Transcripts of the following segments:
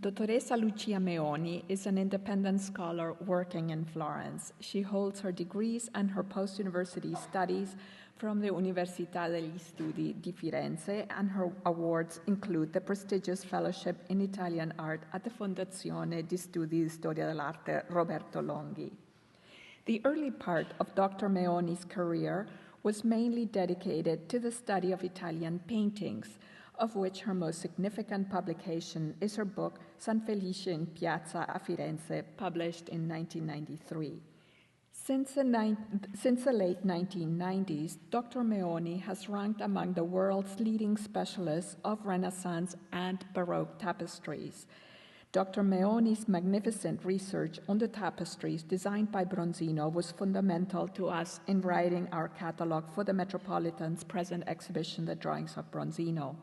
Dottoressa Lucia Meoni is an independent scholar working in Florence. She holds her degrees and her post-university studies from the Università degli Studi di Firenze, and her awards include the prestigious fellowship in Italian art at the Fondazione di Studi di Storia dell'Arte Roberto Longhi. The early part of Dr. Meoni's career was mainly dedicated to the study of Italian paintings, of which her most significant publication is her book San Felice in Piazza a Firenze, published in 1993. Since the late 1990s, Dr. Meoni has ranked among the world's leading specialists of Renaissance and Baroque tapestries. Dr. Meoni's magnificent research on the tapestries designed by Bronzino was fundamental to us in writing our catalog for the Metropolitan's present exhibition, The Drawings of Branzino.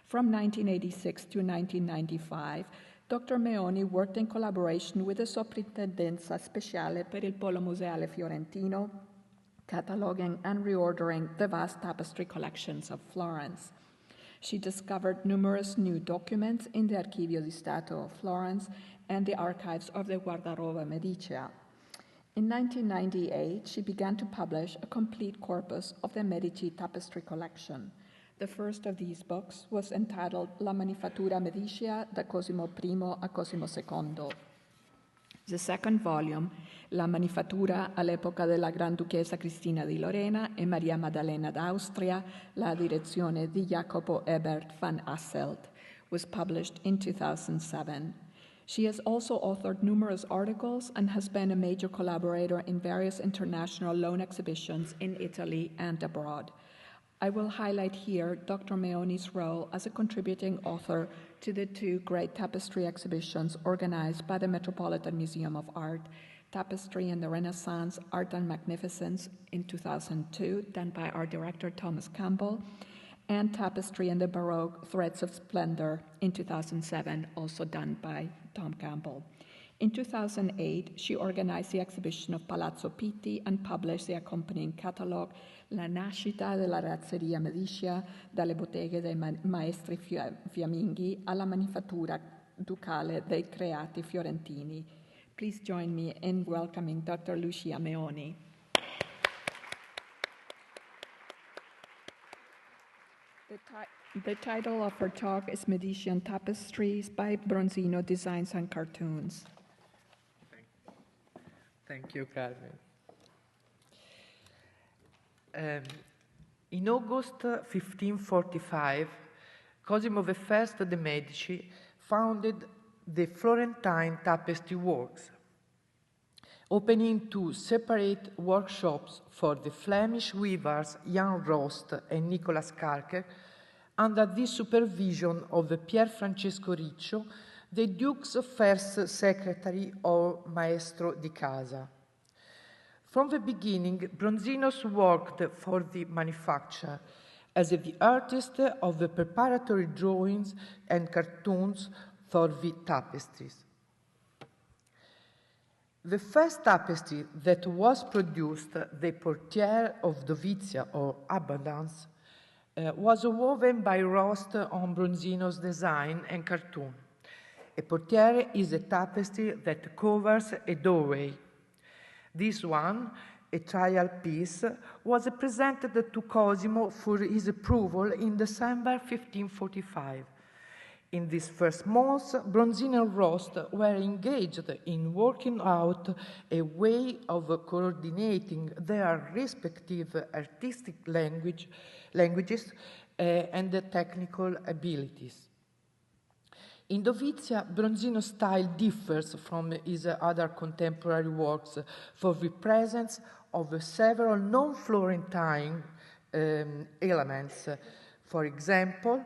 From 1986 to 1995, Dr. Meoni worked in collaboration with the Soprintendenza Speciale per il Polo Museale Fiorentino, cataloging and reordering the vast tapestry collections of Florence. She discovered numerous new documents in the Archivio di Stato of Florence and the archives of the Guardaroba Medici. In 1998, she began to publish a complete corpus of the Medici tapestry collection. The first of these books was entitled La Manifattura Medicea da Cosimo I a Cosimo II. The second volume, La Manifattura all'epoca della Gran Duchessa Cristina di Lorena e Maria Maddalena d'Austria, la direzione di Jacopo Ebert van Asselt, was published in 2007. She has also authored numerous articles and has been a major collaborator in various international loan exhibitions in Italy and abroad. I will highlight here Dr. Meoni's role as a contributing author to the two great tapestry exhibitions organized by the Metropolitan Museum of Art, Tapestry in the Renaissance, Art and Magnificence in 2002, done by our director Thomas Campbell, and Tapestry in the Baroque, Threads of Splendor in 2007, also done by Tom Campbell. In 2008, she organized the exhibition of Palazzo Pitti and published the accompanying catalog, La nascita della razzeria Medicia, dalle botteghe dei maestri fiamminghi alla manifattura ducale dei creati fiorentini. Please join me in welcoming Dr. Lucia Meoni. The title of her talk is Medicean Tapestries by Bronzino, Designs and Cartoons. Thank you, Carmen. In August 1545, Cosimo I de' Medici founded the Florentine Tapestry Works, opening two separate workshops for the Flemish weavers Jan Rost and Nicolas Karker under the supervision of Pier Francesco Riccio, the Duke's first secretary or maestro di casa. From the beginning, Bronzino worked for the manufacturer as the artist of the preparatory drawings and cartoons for the tapestries. The first tapestry that was produced, the Portiere of Dovizia or Abundance, was woven by Rost on Bronzino's design and cartoon. A portiere is a tapestry that covers a doorway. This one, a trial piece, was presented to Cosimo for his approval in December 1545. In these first months, Bronzino and Rost were engaged in working out a way of coordinating their respective artistic languages and the technical abilities. In Dovizia, Bronzino's style differs from his other contemporary works for the presence of several non-Florentine elements. For example,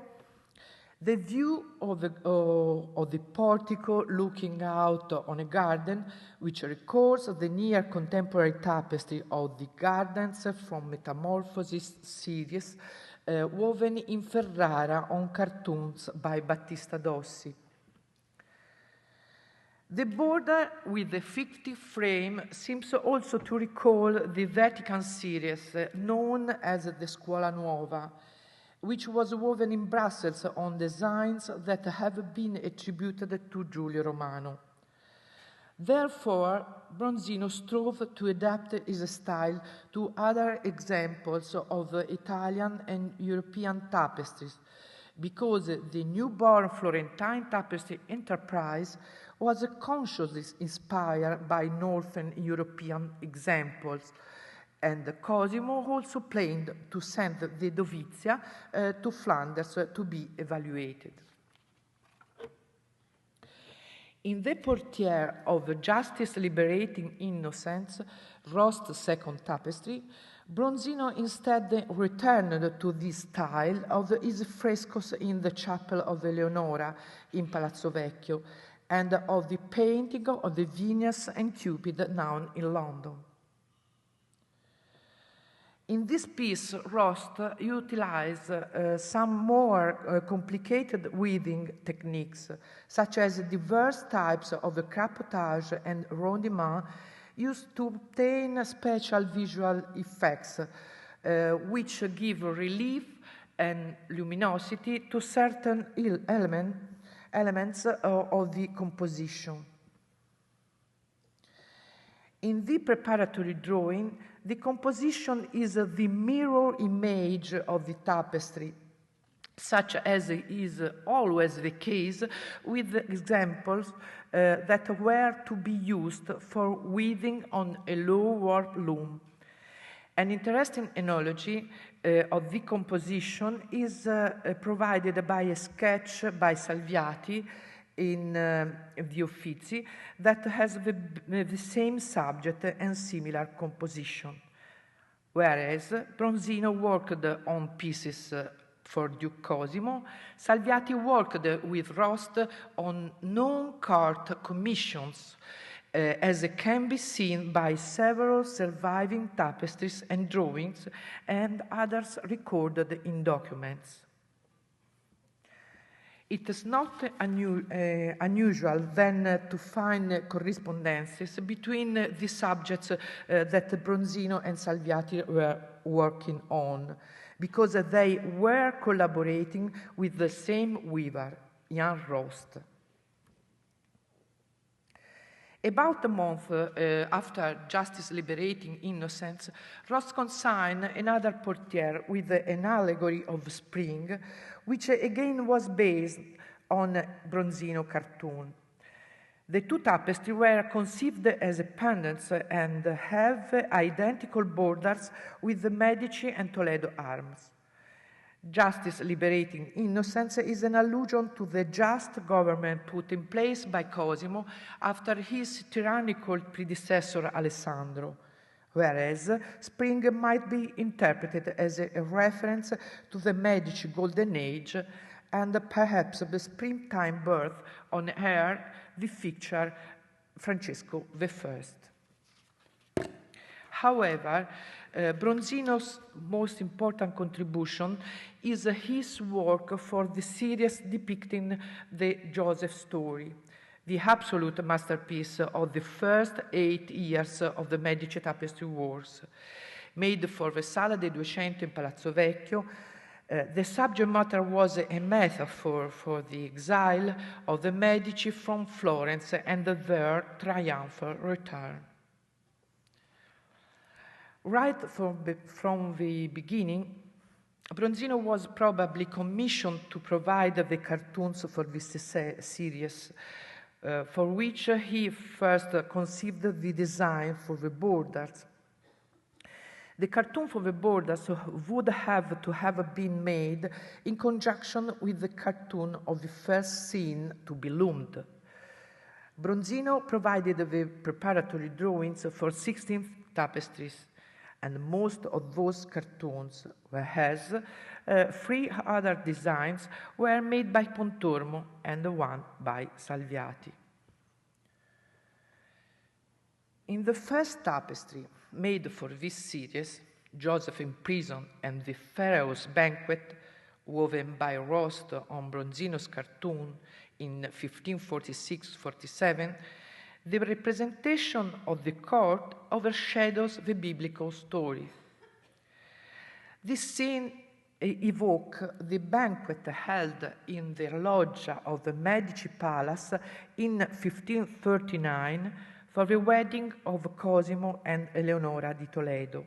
the view of the portico looking out on a garden, which records the near-contemporary tapestry of the gardens from Metamorphosis series, woven in Ferrara on cartoons by Battista Dossi. The border with the fictive frame seems also to recall the Vatican series known as the Scuola Nuova, which was woven in Brussels on designs that have been attributed to Giulio Romano. Therefore, Bronzino strove to adapt his style to other examples of Italian and European tapestries, because the newborn Florentine tapestry enterprise was consciously inspired by Northern European examples, and Cosimo also planned to send the Dovizia to Flanders to be evaluated. In the portiere of Justice Liberating Innocence, Rost's second tapestry, Bronzino instead returned to this style of his frescoes in the Chapel of Eleonora in Palazzo Vecchio and of the painting of the Venus and Cupid now in London. In this piece, Rost utilized some more complicated weaving techniques, such as diverse types of crapotage and rondement used to obtain special visual effects, which give relief and luminosity to certain elements of the composition. In the preparatory drawing, the composition is the mirror image of the tapestry, such as is always the case with examples that were to be used for weaving on a low warp loom. An interesting analogy of the composition is provided by a sketch by Salviati in the Uffizi that has the same subject and similar composition, whereas Bronzino worked on pieces for Duke Cosimo, Salviati worked with Rost on non-court commissions, as can be seen by several surviving tapestries and drawings and others recorded in documents. It is not unusual then to find correspondences between the subjects that Bronzino and Salviati were working on, because they were collaborating with the same weaver, Jan Rost. About a month after Justice Liberating Innocence, Rost consigned another portiere with an allegory of spring, which again was based on a Bronzino cartoon. The two tapestries were conceived as pendants and have identical borders with the Medici and Toledo arms. Justice Liberating Innocence is an allusion to the just government put in place by Cosimo after his tyrannical predecessor Alessandro, whereas spring might be interpreted as a reference to the Medici Golden Age and perhaps the springtime birth on air the fixture Francesco I. However, Bronzino's most important contribution is his work for the series depicting the Joseph story, the absolute masterpiece of the first 8 years of the Medici Tapestry Wars. Made for the Sala dei Duecento in Palazzo Vecchio, the subject matter was a metaphor for the exile of the Medici from Florence and their triumphal return. Right from the beginning, Bronzino was probably commissioned to provide the cartoons for this series, for which he first conceived the design for the borders. The cartoon for the borders would have to have been made in conjunction with the cartoon of the first scene to be loomed. Bronzino provided the preparatory drawings for 16 tapestries, and most of those cartoons, whereas 3 other designs were made by Pontormo and one by Salviati. In the first tapestry made for this series, Joseph in Prison and the Pharaohs Banquet, woven by Rost on Bronzino's cartoon in 1546-47, the representation of the court overshadows the biblical story. This scene evoke the banquet held in the loggia of the Medici Palace in 1539 for the wedding of Cosimo and Eleonora di Toledo.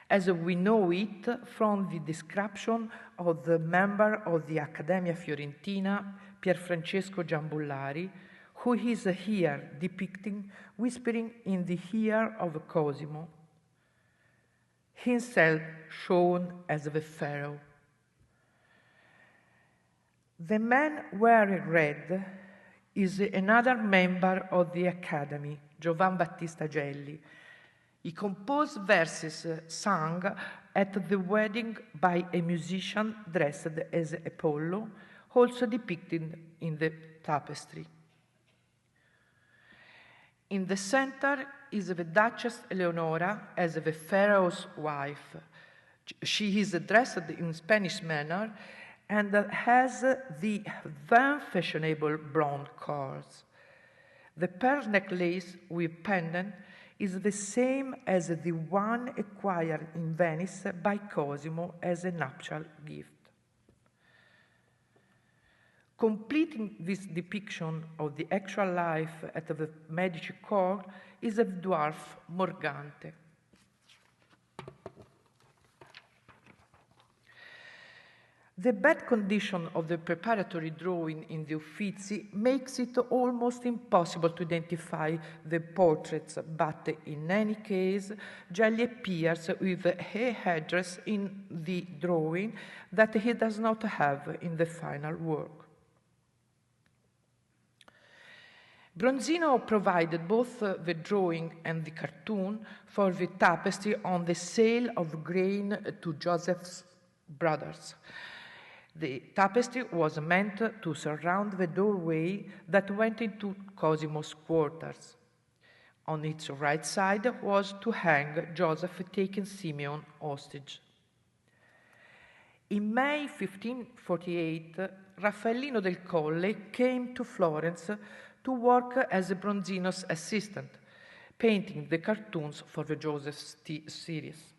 As we know it from the description of the member of the Accademia Fiorentina, Pierfrancesco Giambullari, who is here depicting whispering in the ear of Cosimo, himself shown as the Pharaoh. The man wearing red is another member of the Academy, Giovan Battista Gelli. He composed verses sung at the wedding by a musician dressed as Apollo, also depicted in the tapestry. In the center is the Duchess Eleonora as the Pharaoh's wife. She is dressed in Spanish manner and has the then fashionable blonde curls. The pearl necklace with pendant is the same as the one acquired in Venice by Cosimo as a nuptial gift. Completing this depiction of the actual life at the Medici court is the dwarf Morgante. The bad condition of the preparatory drawing in the Uffizi makes it almost impossible to identify the portraits, but in any case, Gelli appears with a headdress in the drawing that he does not have in the final work. Bronzino provided both the drawing and the cartoon for the tapestry on the sale of grain to Joseph's brothers. The tapestry was meant to surround the doorway that went into Cosimo's quarters. On its right side was to hang Joseph taking Simeon hostage. In May 1548, Raffaellino del Colle came to Florence to work as Bronzino's assistant, painting the cartoons for the Joseph series.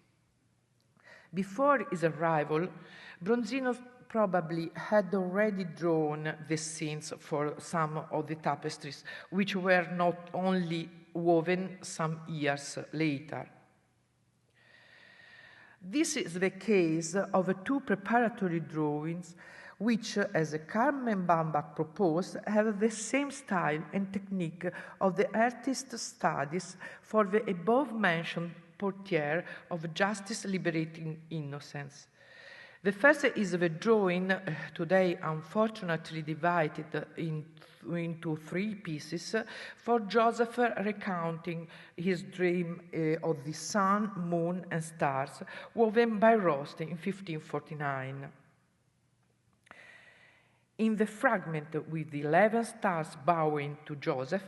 Before his arrival, Bronzino probably had already drawn the scenes for some of the tapestries, which were not only woven some years later. This is the case of two preparatory drawings which, as Carmen Bambach proposed, have the same style and technique of the artist's studies for the above-mentioned portiere of justice liberating innocence. The first is the drawing, today unfortunately divided into three pieces, for Joseph recounting his dream of the sun, moon, and stars, woven by Rost in 1549. In the fragment with the 11 stars bowing to Joseph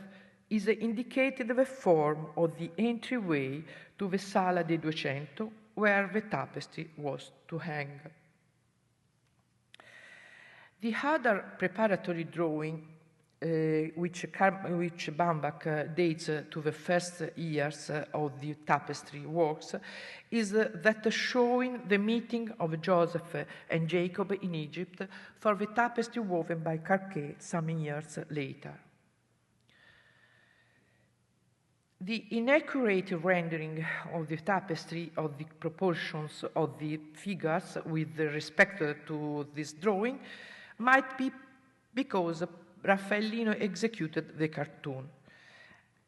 is indicated the form of the entryway to the Sala dei 200, where the tapestry was to hang. The other preparatory drawing, which Bambach dates to the first years of the tapestry works, is that showing the meeting of Joseph and Jacob in Egypt for the tapestry woven by Carquet some years later. The inaccurate rendering of the tapestry of the proportions of the figures with respect to this drawing might be because Raffaellino executed the cartoon.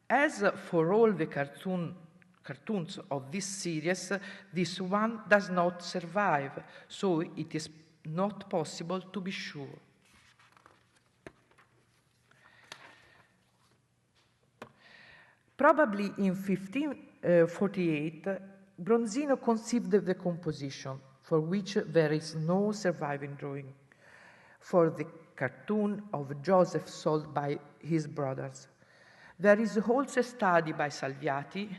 As for all the cartoons of this series, this one does not survive, so it is not possible to be sure. Probably in 1548, Bronzino conceived the composition, for which there is no surviving drawing, for the cartoon of Joseph sold by his brothers. There is also a study by Salviati,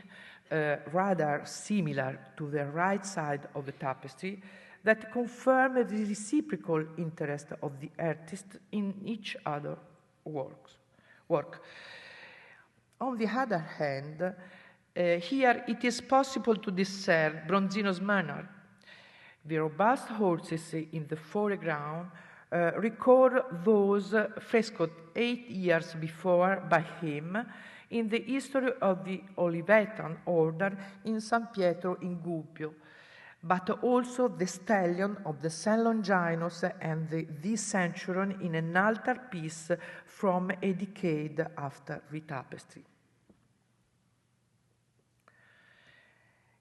rather similar to the right side of the tapestry, that confirm the reciprocal interest of the artist in each other work. On the other hand, here it is possible to discern Bronzino's manner. The robust horses in the foreground record those frescoed 8 years before by him in the history of the Olivetan order in San Pietro in Gubbio, but also the stallion of the St. Longinus and the Centurion in an altarpiece from a decade after the tapestry.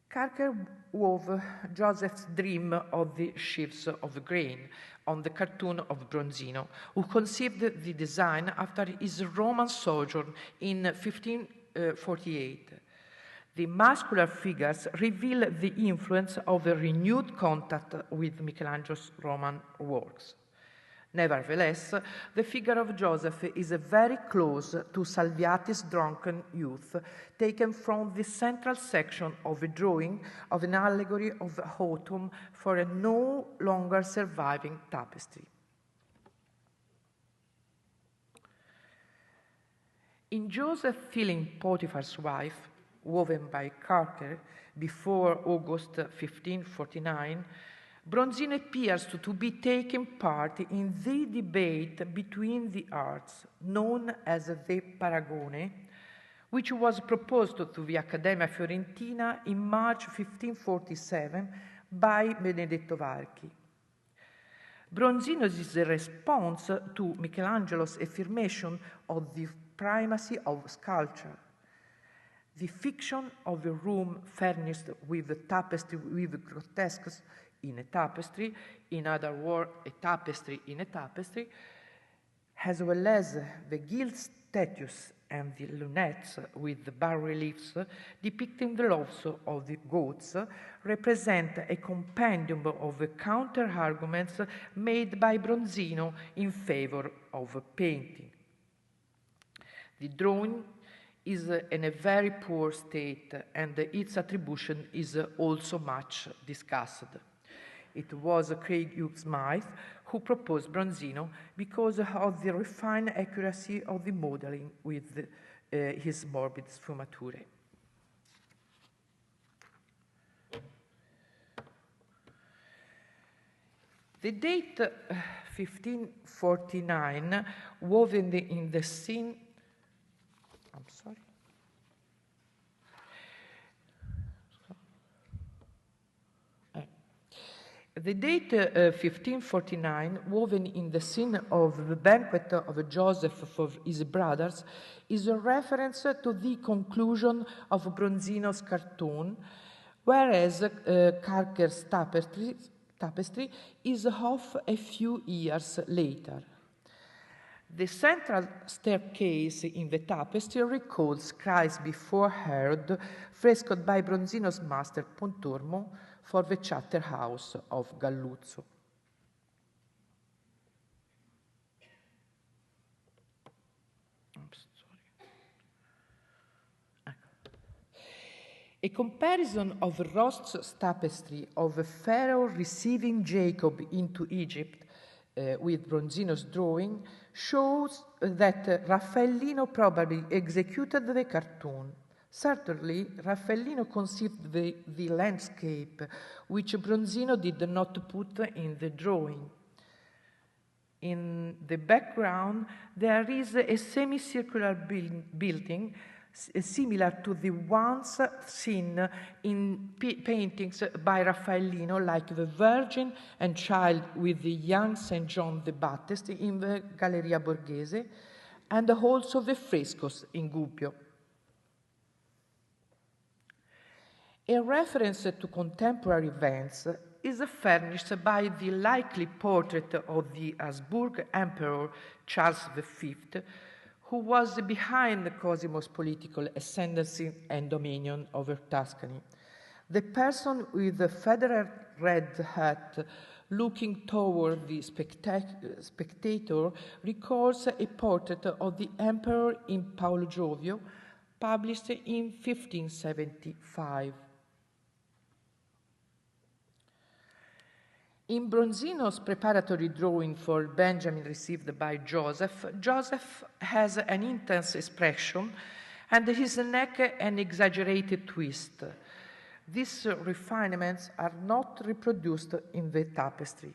Parker wove Joseph's dream of the sheaves of grain on the cartoon of Bronzino, who conceived the design after his Roman sojourn in 1548. The muscular figures reveal the influence of a renewed contact with Michelangelo's Roman works. Nevertheless, the figure of Joseph is very close to Salviati's drunken youth, taken from the central section of a drawing of an allegory of autumn for a no longer surviving tapestry. In Joseph filling Potiphar's wife, woven by Parker before August 1549, Bronzino appears to be taking part in the debate between the arts, known as the Paragone, which was proposed to the Accademia Fiorentina in March 1547 by Benedetto Varchi. Bronzino's response to Michelangelo's affirmation of the primacy of sculpture. The fiction of a room furnished with a tapestry with grotesques in a tapestry, in other words, a tapestry in a tapestry, as well as the gilt statues and the lunettes with the bas-reliefs depicting the loves of the goats, represent a compendium of counter-arguments made by Bronzino in favor of painting. The drawing is in a very poor state, and its attribution is also much discussed. It was Craig Hugh Smythe who proposed Bronzino because of the refined accuracy of the modeling with his morbid sfumature. The date 1549, woven in the scene, I'm sorry. The date 1549, woven in the scene of the banquet of Joseph for his brothers, is a reference to the conclusion of Bronzino's cartoon, whereas Parker's tapestry is of a few years later. The central staircase in the tapestry recalls Christ before Herod, frescoed by Bronzino's master Pontormo for the Chapter House of Galluzzo. A comparison of Rost's tapestry of a Pharaoh receiving Jacob into Egypt with Bronzino's drawing shows that Raffaellino probably executed the cartoon. Certainly, Raffaellino conceived the landscape, which Bronzino did not put in the drawing. In the background, there is a semicircular building similar to the ones seen in paintings by Raffaellino, like the Virgin and Child with the young St. John the Baptist in the Galleria Borghese, and also the frescoes in Gubbio. A reference to contemporary events is furnished by the likely portrait of the Habsburg Emperor Charles V, who was behind Cosimo's political ascendancy and dominion over Tuscany. The person with the feathered red hat looking toward the spectator recalls a portrait of the emperor in Paolo Giovio, published in 1575. In Bronzino's preparatory drawing for Benjamin received by Joseph, Joseph has an intense expression and his neck an exaggerated twist. These refinements are not reproduced in the tapestry.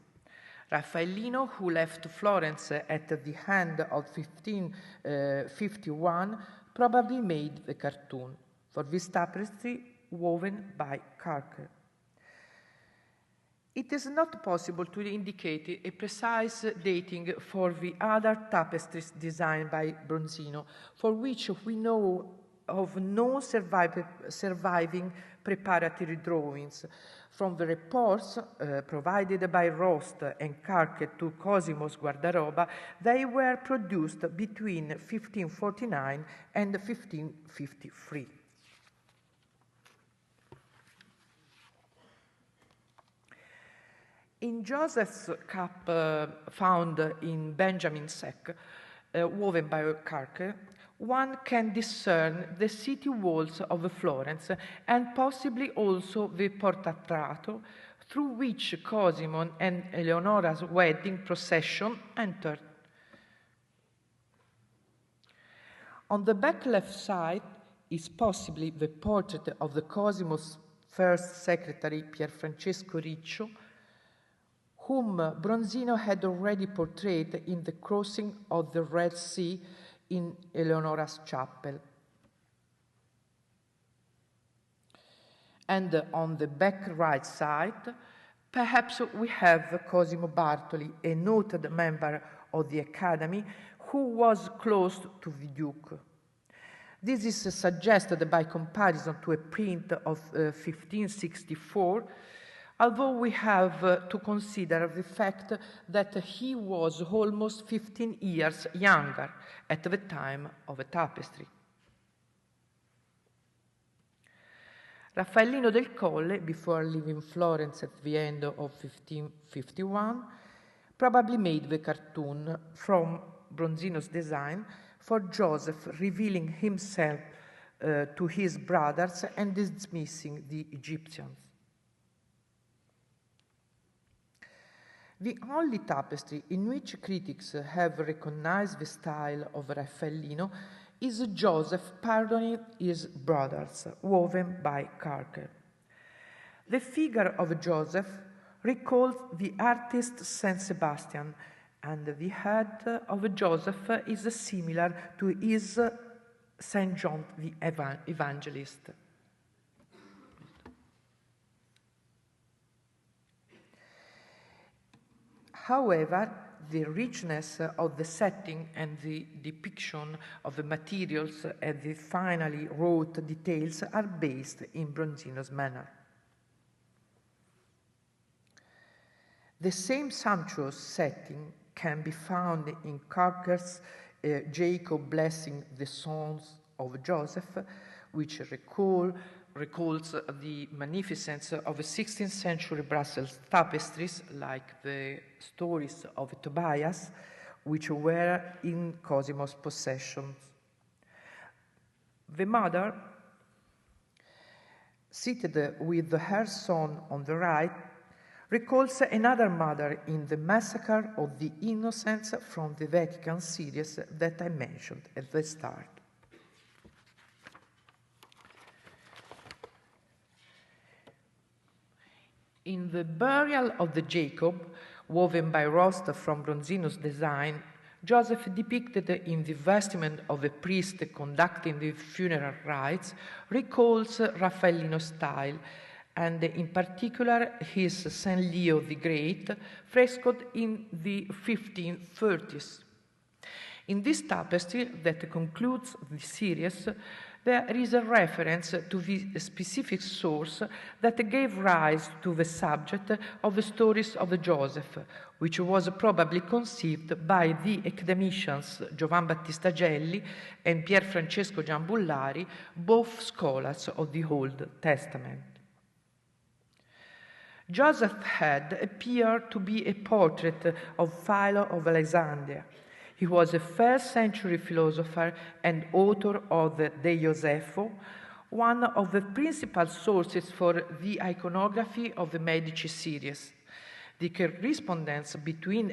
Raffaellino, who left Florence at the end of 1551, probably made the cartoon for this tapestry woven by Parker. It is not possible to indicate a precise dating for the other tapestries designed by Bronzino, for which we know of no surviving preparatory drawings. From the reports provided by Rost and Parker to Cosimo's Guardaroba, they were produced between 1549 and 1553. In Joseph's cap found in Benjamin's sack, woven by Parker, one can discern the city walls of Florence and possibly also the Portatrato through which Cosimo and Eleonora's wedding procession entered. On the back left side is possibly the portrait of the Cosimo's first secretary, Pierfrancesco Riccio, whom Bronzino had already portrayed in the crossing of the Red Sea in Eleonora's chapel. And on the back right side, perhaps we have Cosimo Bartley, a noted member of the Academy who was close to the Duke. This is suggested by comparison to a print of 1564, although we have to consider the fact that he was almost 15 years younger at the time of the tapestry. Raffaellino del Colle, before leaving Florence at the end of 1551, probably made the cartoon from Bronzino's design for Joseph, revealing himself to his brothers and dismissing the Egyptians. The only tapestry in which critics have recognized the style of Raffaellino is Joseph pardoning his brothers, woven by Parker. The figure of Joseph recalls the artist Saint Sebastian, and the head of Joseph is similar to his Saint John the Evangelist. However, the richness of the setting and the depiction of the materials and the finely wrought details are based in Bronzino's manner. The same sumptuous setting can be found in Parker's Jacob blessing the sons of Joseph, which recalls the magnificence of 16th century Brussels tapestries like the stories of Tobias, which were in Cosimo's possession. The mother, seated with her son on the right, recalls another mother in the Massacre of the Innocents from the Vatican series that I mentioned at the start. In the Burial of the Jacob, woven by Rost from Bronzino's design, Joseph, depicted in the vestment of a priest conducting the funeral rites, recalls Raffaellino's style, and in particular his Saint Leo the Great, frescoed in the 1530s. In this tapestry that concludes the series, there is a reference to the specific source that gave rise to the subject of the stories of Joseph, which was probably conceived by the academicians Giovan Battista Gelli and Pier Francesco Giambullari, both scholars of the Old Testament. Joseph's head appeared to be a portrait of Philo of Alexandria. He was a first-century philosopher and author of the De Josepho, one of the principal sources for the iconography of the Medici series. The correspondence became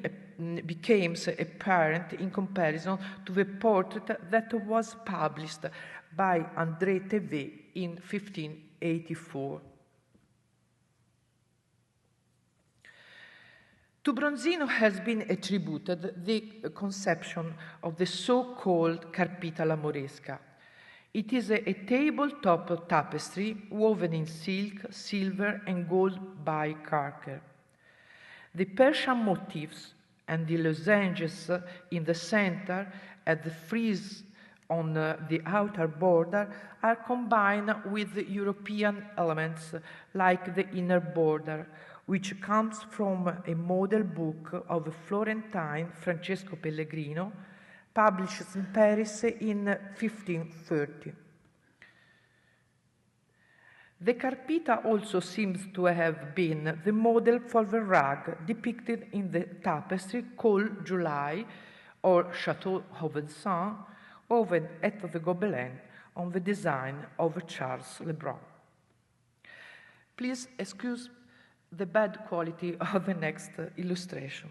apparent in comparison to the portrait that was published by André Thévet in 1584. To Bronzino has been attributed the conception of the so-called carpita alla moresca. It is a tabletop tapestry woven in silk, silver, and gold by Parker. The Persian motifs and the lozenges in the center and the frieze on the outer border are combined with the European elements like the inner border, which comes from a model book of the Florentine Francesco Pellegrino, published in Paris in 1530. The carpita also seems to have been the model for the rug depicted in the tapestry called July or Chateau of Vincennes, woven at the Gobelin on the design of Charles Lebrun. Please excuse the bad quality of the next illustration.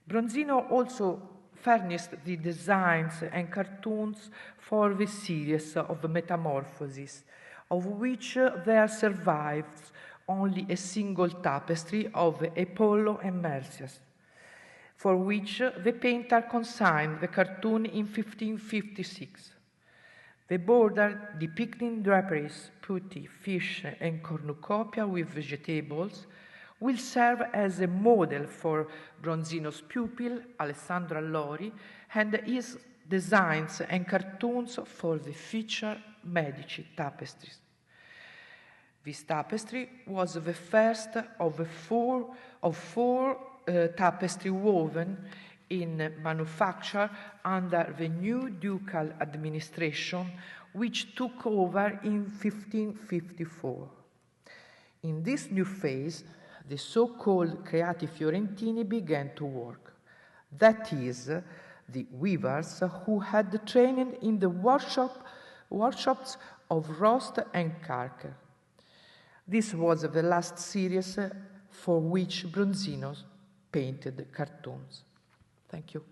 Bronzino also furnished the designs and cartoons for the series of Metamorphoses, of which there survives only a single tapestry of Apollo and Mercius, for which the painter consigned the cartoon in 1556. The border depicting draperies, putti, fish, and cornucopia with vegetables will serve as a model for Bronzino's pupil, Alessandro Allori, and his designs and cartoons for the future Medici tapestries. This tapestry was the first of four tapestry woven in manufacture under the new ducal administration, which took over in 1554. In this new phase, the so-called Creati Fiorentini began to work. That is, the weavers who had trained in the workshops of Rost and Parker. This was the last series for which Bronzino painted cartoons. Thank you.